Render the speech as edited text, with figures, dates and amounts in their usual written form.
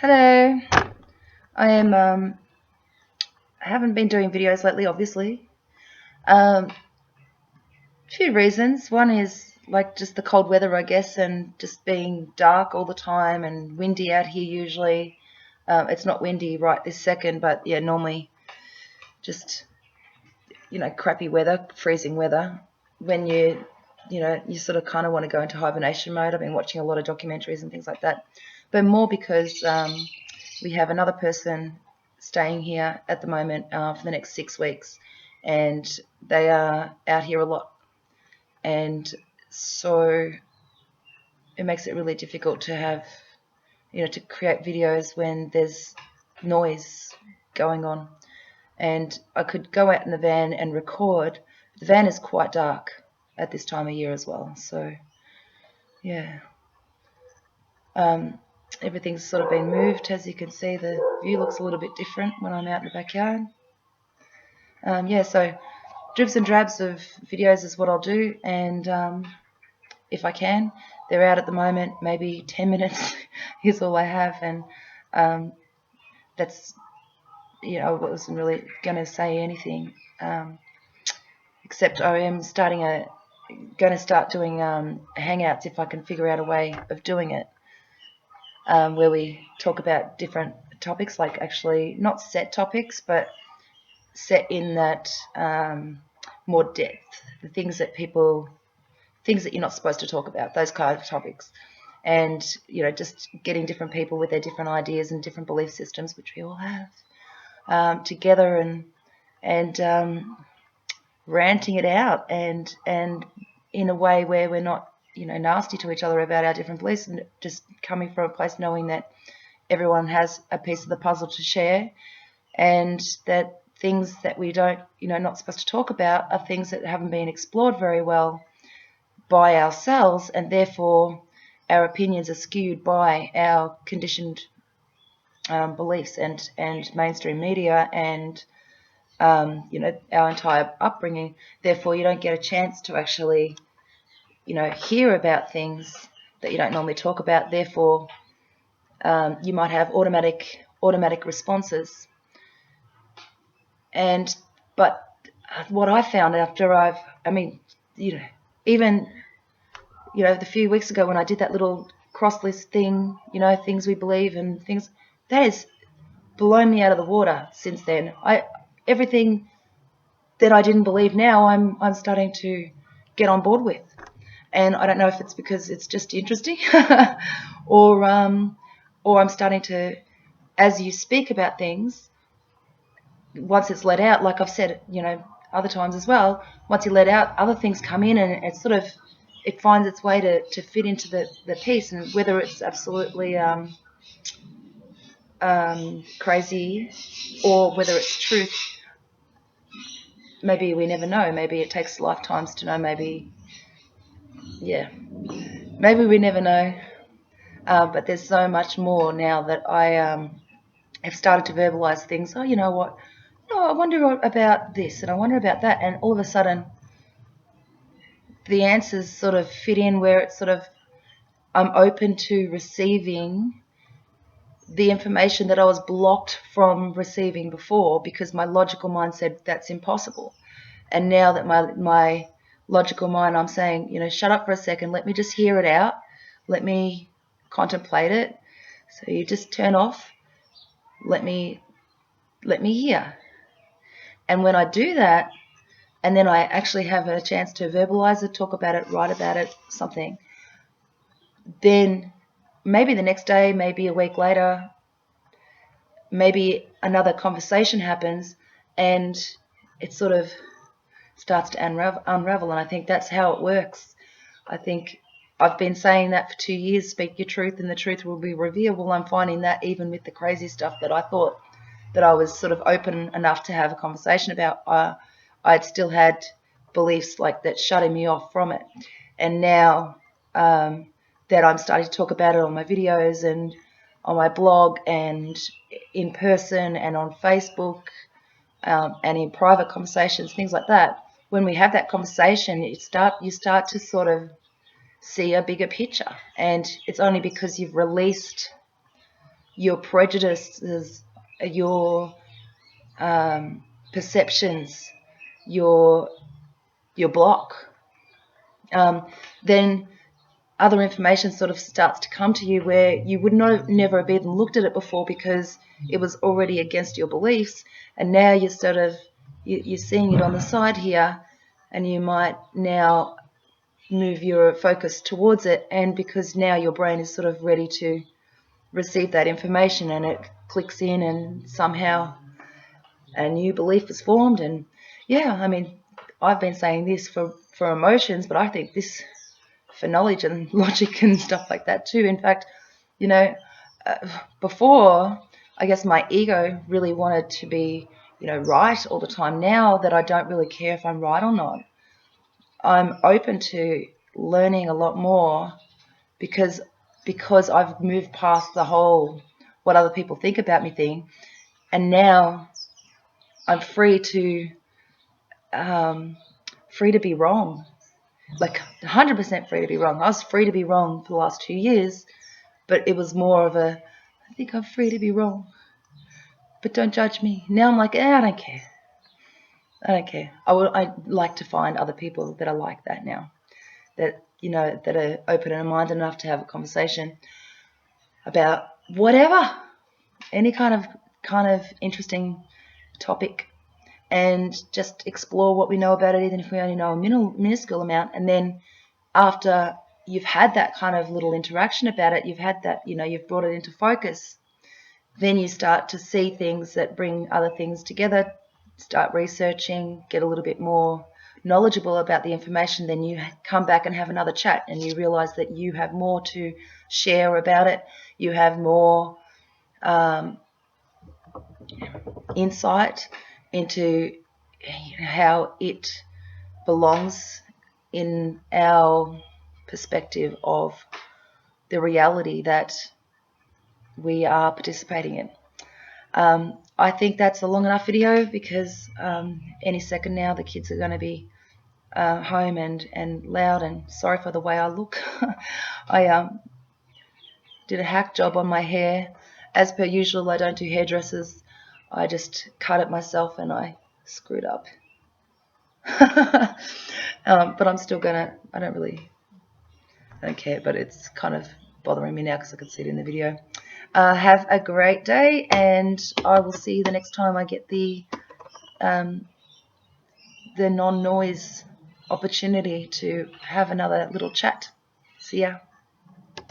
Hello. I haven't been doing videos lately, obviously. Few reasons. One is like just the cold weather, I guess, and just being dark all the time and windy out here usually. It's not windy right this second, but yeah, normally just, crappy weather, freezing weather. When you sort of kind of want to go into hibernation mode. I've been watching a lot of documentaries and things like that, but more because we have another person staying here at the moment for the next 6 weeks, and they are out here a lot, and so it makes it really difficult to have, to create videos when there's noise going on. And I could go out in the van and record. The van is quite dark at this time of year as well, so yeah. Everything's sort of been moved. As you can see, the view looks a little bit different when I'm out in the backyard. Yeah, so dribs and drabs of videos is what I'll do, and if I can, they're out at the moment. Maybe 10 minutes is all I have, and that's, I wasn't really going to say anything, except I am going to start doing hangouts if I can figure out a way of doing it, where we talk about different topics, like actually not set topics, but set in that more depth, the things that you're not supposed to talk about, those kind of topics. And, just getting different people with their different ideas and different belief systems, which we all have, together and ranting it out and in a way where we're not, nasty to each other about our different beliefs, and just coming from a place knowing that everyone has a piece of the puzzle to share, and that things that we don't, not supposed to talk about are things that haven't been explored very well by ourselves, and therefore our opinions are skewed by our conditioned beliefs and mainstream media and our entire upbringing. Therefore, you don't get a chance to actually, hear about things that you don't normally talk about. Therefore, you might have automatic responses. But what I found after even the few weeks ago when I did that little cross list thing, things we believe and things, that has blown me out of the water since then. Everything that I didn't believe now, I'm starting to get on board with, and I don't know if it's because it's just interesting, or I'm starting to, as you speak about things, once it's let out, like I've said, other times as well, once you let out, other things come in, and it finds its way to fit into the piece, and whether it's absolutely crazy or whether it's truth, maybe we never know. Maybe it takes lifetimes to know. Maybe we never know. But there's so much more now that I have started to verbalize things. Oh, you know what? I wonder about this, and I wonder about that, and all of a sudden the answers sort of fit in where it's sort of, I'm open to receiving the information that I was blocked from receiving before, because my logical mind said that's impossible. And now that my logical mind, I'm saying, shut up for a second, let me just hear it out, let me contemplate it. So you just turn off, let me hear. And when I do that, and then I actually have a chance to verbalize it, talk about it, write about it, something, then maybe the next day, maybe a week later, maybe another conversation happens, and it sort of starts to unravel. And I think that's how it works. I think I've been saying that for 2 years, speak your truth and the truth will be revealed. Well, I'm finding that even with the crazy stuff that I thought that I was sort of open enough to have a conversation about, I'd still had beliefs like that shutting me off from it. And now that I'm starting to talk about it on my videos and on my blog and in person and on Facebook, and in private conversations, things like that, when we have that conversation, you start to sort of see a bigger picture. And it's only because you've released your prejudices, your perceptions, your block, then other information sort of starts to come to you where you would never have even looked at it before because it was already against your beliefs, and now you're sort of you're seeing it on the side here, and you might now move your focus towards it, and because now your brain is sort of ready to receive that information, and it clicks in, and somehow a new belief is formed. And yeah, I mean, I've been saying this for emotions, but I think this for knowledge and logic and stuff like that too. In fact, you know, before, I guess my ego really wanted to be, right all the time. Now that I don't really care if I'm right or not, I'm open to learning a lot more because I've moved past the whole what other people think about me thing, and now I'm free to be wrong, like 100% free to be wrong. I was free to be wrong for the last 2 years, but it was more of a, I think I'm free to be wrong, but don't judge me. Now I'm like, I don't care. I'd like to find other people that are like that now, that that are open and minded enough to have a conversation about whatever, any kind of interesting topic, and just explore what we know about it, even if we only know a minuscule amount. And then after you've had that kind of little interaction about it, you've had that, you've brought it into focus, then you start to see things that bring other things together, start researching, get a little bit more knowledgeable about the information. Then you come back and have another chat, and you realize that you have more to share about it. You have more insight into how it belongs in our perspective of the reality that we are participating in. I think that's a long enough video because any second now the kids are going to be home and loud, and sorry for the way I look. I did a hack job on my hair. As per usual, I don't do hairdressers. I just cut it myself and I screwed up. But I'm still gonna, I don't care, but it's kind of bothering me now because I can see it in the video. Have a great day, and I will see you the next time I get the non-noise opportunity to have another little chat. See ya.